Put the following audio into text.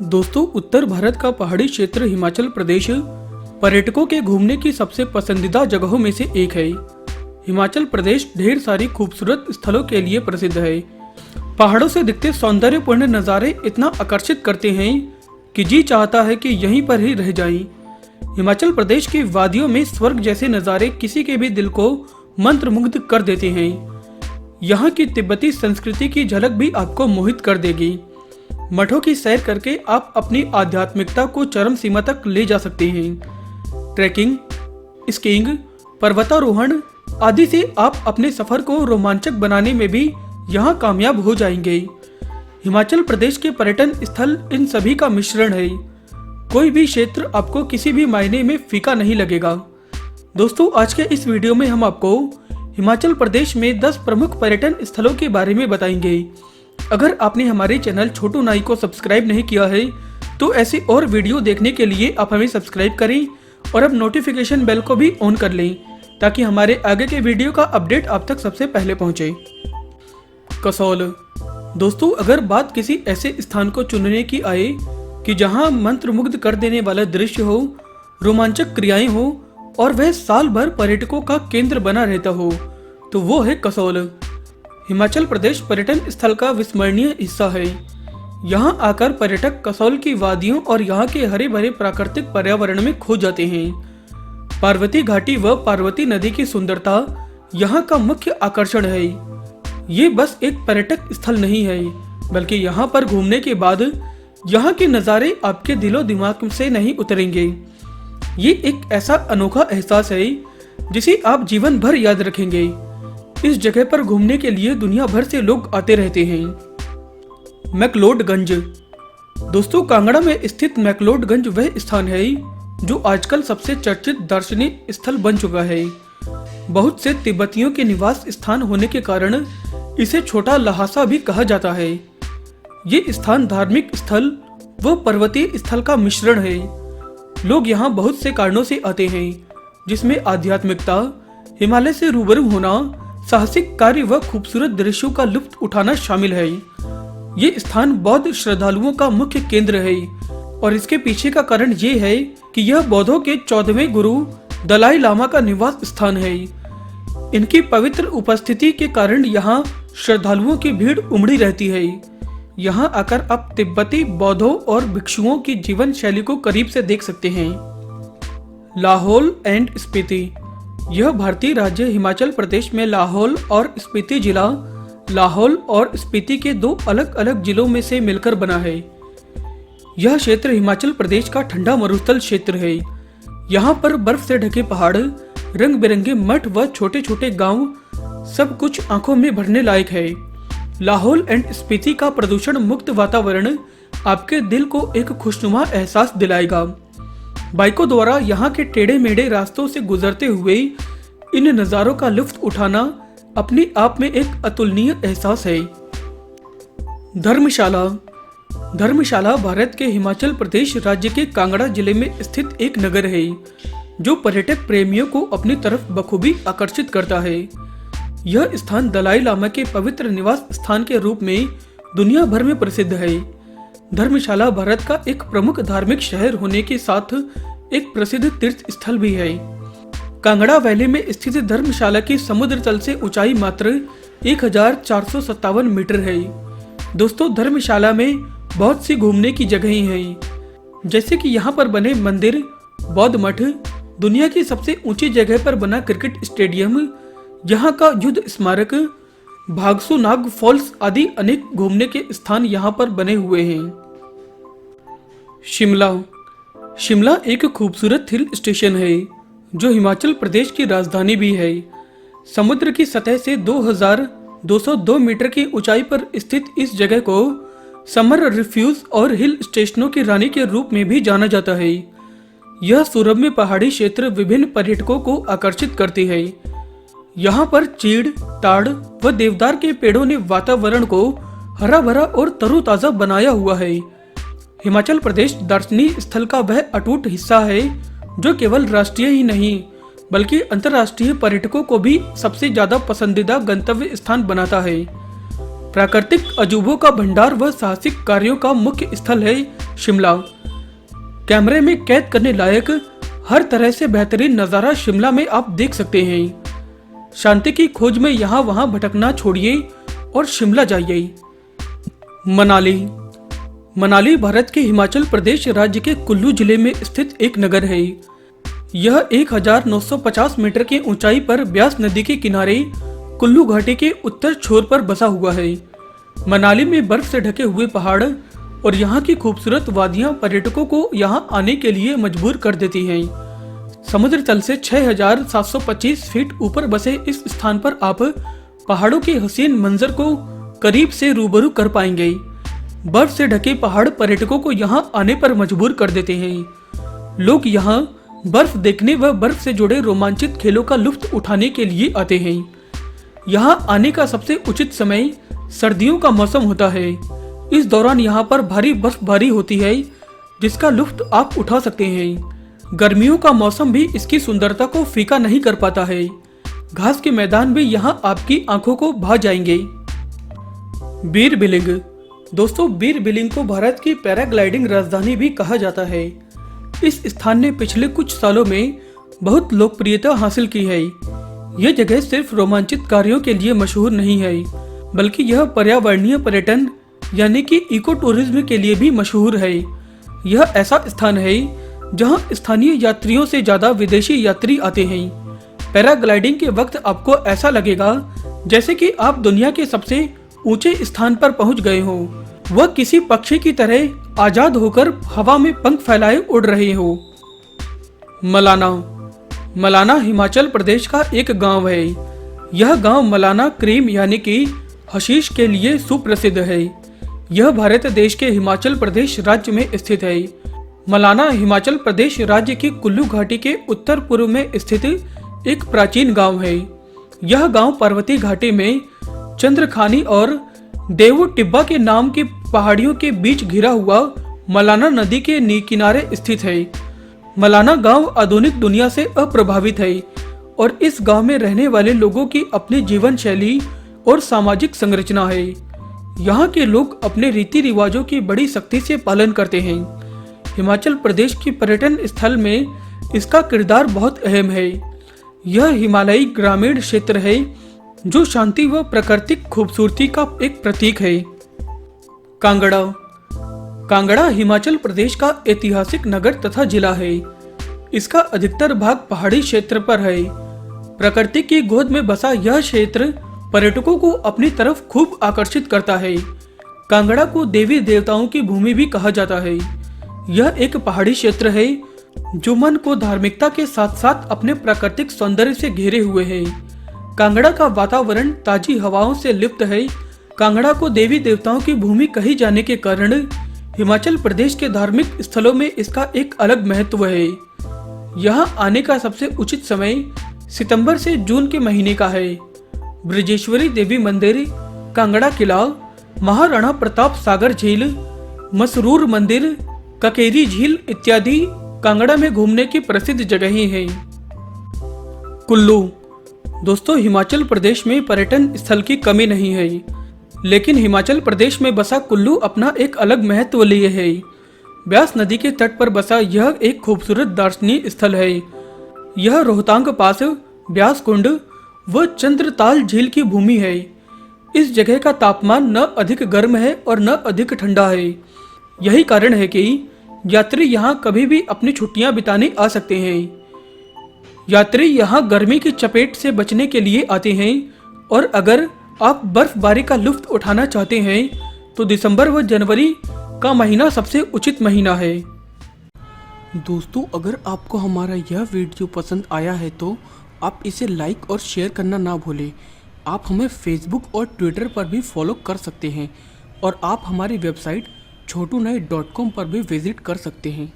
दोस्तों, उत्तर भारत का पहाड़ी क्षेत्र हिमाचल प्रदेश पर्यटकों के घूमने की सबसे पसंदीदा जगहों में से एक है। हिमाचल प्रदेश ढेर सारी खूबसूरत स्थलों के लिए प्रसिद्ध है। पहाड़ों से दिखते सौंदर्यपूर्ण नज़ारे इतना आकर्षित करते हैं कि जी चाहता है कि यहीं पर ही रह जाएं। हिमाचल प्रदेश की वादियों में स्वर्ग जैसे नज़ारे किसी के भी दिल को मंत्रमुग्ध कर देते हैं। यहाँ की तिब्बती संस्कृति की झलक भी आपको मोहित कर देगी। मठों की सैर करके आप अपनी आध्यात्मिकता को चरम सीमा तक ले जा सकते हैं। ट्रैकिंग, स्कीइंग, पर्वतारोहण आदि से आप अपने सफर को रोमांचक बनाने में भी यहाँ कामयाब हो जाएंगे। हिमाचल प्रदेश के पर्यटन स्थल इन सभी का मिश्रण है। कोई भी क्षेत्र आपको किसी भी मायने में फीका नहीं लगेगा। दोस्तों, आज के इस वीडियो में हम आपको हिमाचल प्रदेश में 10 प्रमुख पर्यटन स्थलों के बारे में बताएंगे। अगर आपने हमारे चैनल छोटू नाई को सब्सक्राइब नहीं किया है तो ऐसी और वीडियो देखने के लिए आप हमें सब्सक्राइब करें और अब नोटिफिकेशन बेल को भी ऑन कर लें ताकि हमारे आगे के वीडियो का अपडेट आप तक सबसे पहले पहुंचे। कसौल। दोस्तों, अगर बात किसी ऐसे स्थान को चुनने की आए कि जहां मंत्रमुग्ध कर देने वाला दृश्य हो, रोमांचक क्रियाएं हो और वह साल भर पर्यटकों का केंद्र बना रहता हो, तो वो है कसौल। हिमाचल प्रदेश पर्यटन स्थल का विस्मरणीय हिस्सा है। यहाँ आकर पर्यटक कसौल की वादियों और यहाँ के हरे भरे प्राकृतिक पर्यावरण में खो जाते हैं। पार्वती घाटी व पार्वती नदी की सुंदरता यहाँ का मुख्य आकर्षण है। ये बस एक पर्यटक स्थल नहीं है, बल्कि यहाँ पर घूमने के बाद यहाँ के नज़ारे आपके दिलो दिमाग से नहीं उतरेंगे। ये एक ऐसा अनोखा एहसास है जिसे आप जीवन भर याद रखेंगे। इस जगह पर घूमने के लिए दुनिया भर से लोग आते रहते हैं। मैक्लोडगंज। दोस्तों, कांगड़ा में स्थित मैक्लोडगंज वह स्थान है जो आजकल सबसे चर्चित दार्शनिक स्थल बन चुका है। बहुत से तिब्बतियों के निवास स्थान होने के कारण इसे छोटा लहासा भी कहा जाता है। ये स्थान धार्मिक स्थल व पर्वतीय स्थल का मिश्रण है। लोग यहाँ बहुत से कारणों से आते हैं, जिसमें आध्यात्मिकता, हिमालय से रूबरू होना, साहसिक कार्य व खूबसूरत दृश्यों का लुत्फ उठाना शामिल है। ये स्थान बौद्ध श्रद्धालुओं का मुख्य केंद्र है और इसके पीछे का कारण ये है कि यह बौद्धों के 14वें गुरु दलाई लामा का निवास स्थान है। इनकी पवित्र उपस्थिति के कारण यहाँ श्रद्धालुओं की भीड़ उमड़ी रहती है। यहाँ आकर आप तिब्बती बौद्धों और भिक्षुओं की जीवन शैली को करीब से देख सकते हैं। लाहौल एंड स्पीति। यह भारतीय राज्य हिमाचल प्रदेश में लाहौल और स्पीति जिला लाहौल और स्पीति के 2 अलग अलग जिलों में से मिलकर बना है। यह क्षेत्र हिमाचल प्रदेश का ठंडा मरुस्थल क्षेत्र है। यहाँ पर बर्फ से ढके पहाड़, रंग बिरंगे मठ व छोटे छोटे गांव सब कुछ आंखों में भरने लायक है। लाहौल एंड स्पीति का प्रदूषण मुक्त वातावरण आपके दिल को एक खुशनुमा एहसास दिलाएगा। बाइकों द्वारा यहाँ के टेढ़े मेढ़े रास्तों से गुजरते हुए इन नज़ारों का लुत्फ उठाना अपने आप में एक अतुलनीय एहसास है। धर्मशाला। धर्मशाला भारत के हिमाचल प्रदेश राज्य के कांगड़ा जिले में स्थित एक नगर है जो पर्यटक प्रेमियों को अपनी तरफ बखूबी आकर्षित करता है। यह स्थान दलाई लामा के पवित्र निवास स्थान के रूप में दुनिया भर में प्रसिद्ध है। धर्मशाला भारत का एक प्रमुख धार्मिक शहर होने के साथ एक प्रसिद्ध तीर्थ स्थल भी है। कांगड़ा वैली में स्थित धर्मशाला की समुद्र तल से ऊंचाई मात्र 1457 मीटर है। दोस्तों, धर्मशाला में बहुत सी घूमने की जगहें हैं, जैसे कि यहाँ पर बने मंदिर, बौद्ध मठ, दुनिया की सबसे ऊंची जगह पर बना क्रिकेट स्टेडियम, यहाँ का युद्ध स्मारक, भागसू नाग फॉल्स आदि अनेक घूमने के स्थान यहाँ पर बने हुए हैं। शिमला। शिमला एक खूबसूरत हिल स्टेशन है जो हिमाचल प्रदेश की राजधानी भी है। समुद्र की सतह से 2202 मीटर की ऊंचाई पर स्थित इस जगह को समर रिफ्यूज और हिल स्टेशनों की रानी के रूप में भी जाना जाता है। यह सुरम्य पहाड़ी क्षेत्र विभिन्न पर्यटकों को आकर्षित करती है। यहाँ पर चीड़, ताड़ व देवदार के पेड़ों ने वातावरण को हरा भरा और तरोताजा बनाया हुआ है। हिमाचल प्रदेश दार्शनिक स्थल का वह अटूट हिस्सा है जो केवल राष्ट्रीय ही नहीं बल्कि अंतर्राष्ट्रीय पर्यटकों को भी सबसे ज्यादा पसंदीदा गंतव्य स्थान बनाता है। प्राकृतिक अजूबों का भंडार व साहसिक कार्यों का मुख्य स्थल है शिमला। कैमरे में कैद करने लायक हर तरह से बेहतरीन नज़ारा शिमला में आप देख सकते हैं। शांति की खोज में यहाँ वहाँ भटकना छोड़िए और शिमला जाइए। मनाली भारत के हिमाचल प्रदेश राज्य के कुल्लू जिले में स्थित एक नगर है। यह 1950 मीटर की ऊंचाई पर ब्यास नदी के किनारे कुल्लू घाटी के उत्तर छोर पर बसा हुआ है। मनाली में बर्फ से ढके हुए पहाड़ और यहाँ की खूबसूरत वादियाँ पर्यटकों को यहाँ आने के लिए मजबूर कर देती हैं। समुद्र तल से 6,725 फीट ऊपर बसे इस स्थान पर आप पहाड़ों के हसीन मंजर को करीब से रूबरू कर पाएंगे। बर्फ से ढके पहाड़ पर्यटकों को यहाँ आने पर मजबूर कर देते हैं। लोग यहाँ बर्फ देखने व बर्फ से जुड़े रोमांचित खेलों का लुत्फ उठाने के लिए आते हैं। यहाँ आने का सबसे उचित समय सर्दियों का मौसम होता है। इस दौरान यहाँ पर भारी बर्फबारी होती है जिसका लुत्फ आप उठा सकते हैं। गर्मियों का मौसम भी इसकी सुंदरता को फीका नहीं कर पाता है। घास के मैदान भी यहाँ आपकी आंखों को भा जाएंगे। बीर बिलिंग। दोस्तों, बीर बिलिंग को भारत की पैराग्लाइडिंग राजधानी भी कहा जाता है। इस स्थान ने पिछले कुछ सालों में बहुत लोकप्रियता हासिल की है। यह जगह सिर्फ रोमांचित कार्यों के लिए मशहूर नहीं है, बल्कि यह पर्यावरणीय पर्यटन यानी कि इको टूरिज्म के लिए भी मशहूर है। यह ऐसा स्थान है जहां स्थानीय यात्रियों से ज्यादा विदेशी यात्री आते हैं। पैराग्लाइडिंग के वक्त आपको ऐसा लगेगा जैसे कि आप दुनिया के सबसे ऊंचे स्थान पर पहुंच गए हो। वह किसी पक्षी की तरह आजाद होकर हवा में पंख फैलाए उड़ रहे हो। मलाना हिमाचल प्रदेश का एक गांव है। यह गांव मलाना क्रीम यानी कि हशीश के लिए सुप्रसिद्ध है। यह भारत देश के हिमाचल प्रदेश राज्य में स्थित है। मलाना हिमाचल प्रदेश राज्य की कुल्लू घाटी के उत्तर पूर्व में स्थित एक प्राचीन गांव है। यह गांव पर्वतीय घाटी में चंद्रखानी और देवू टिब्बा के नाम की पहाड़ियों के बीच घिरा हुआ मलाना नदी के किनारे स्थित है। मलाना गांव आधुनिक दुनिया से अप्रभावित है और इस गांव में रहने वाले लोगों की अपनी जीवन शैली और सामाजिक संरचना है। यहाँ के लोग अपने रीति रिवाजों की बड़ी सख्ती से पालन करते हैं। हिमाचल प्रदेश की पर्यटन स्थल में इसका किरदार बहुत अहम है। यह हिमालयी ग्रामीण क्षेत्र है जो शांति व प्राकृतिक खूबसूरती का एक प्रतीक है। कांगड़ा हिमाचल प्रदेश का ऐतिहासिक नगर तथा जिला है। इसका अधिकतर भाग पहाड़ी क्षेत्र पर है। प्रकृति की गोद में बसा यह क्षेत्र पर्यटकों को अपनी तरफ खूब आकर्षित करता है। कांगड़ा को देवी देवताओं की भूमि भी कहा जाता है। यह एक पहाड़ी क्षेत्र है जो मन को धार्मिकता के साथ साथ अपने प्राकृतिक सौंदर्य से घेरे हुए है। कांगड़ा का वातावरण ताजी हवाओं से लिप्त है। कांगड़ा को देवी देवताओं की भूमि कही जाने के कारण हिमाचल प्रदेश के धार्मिक स्थलों में इसका एक अलग महत्व है। यहाँ आने का सबसे उचित समय सितंबर से जून के महीने का है। ब्रजेश्वरी देवी मंदिर, कांगड़ा किला, महाराणा प्रताप सागर झील, मसरूर मंदिर, ककेरी झील इत्यादि कांगड़ा में घूमने की प्रसिद्ध जगहें हैं। कुल्लू। दोस्तों, हिमाचल प्रदेश में पर्यटन स्थल की कमी नहीं है, लेकिन हिमाचल प्रदेश में बसा कुल्लू अपना एक अलग महत्व लिए है। ब्यास नदी के तट पर बसा यह एक खूबसूरत दर्शनीय स्थल है। यह रोहतांग पास, ब्यास कुंड व चंद्रताल झील की भूमि है। इस जगह का तापमान न अधिक गर्म है और न अधिक ठंडा है। यही कारण है कि यात्री यहाँ कभी भी अपनी छुट्टियाँ बिताने आ सकते हैं। यात्री यहाँ गर्मी की चपेट से बचने के लिए आते हैं और अगर आप बर्फबारी का लुत्फ उठाना चाहते हैं तो दिसंबर व जनवरी का महीना सबसे उचित महीना है। दोस्तों, अगर आपको हमारा यह वीडियो पसंद आया है तो आप इसे लाइक और शेयर करना ना भूलें। आप हमें फेसबुक और ट्विटर पर भी फॉलो कर सकते हैं और आप हमारी वेबसाइट chotunai.com पर भी विजिट कर सकते हैं।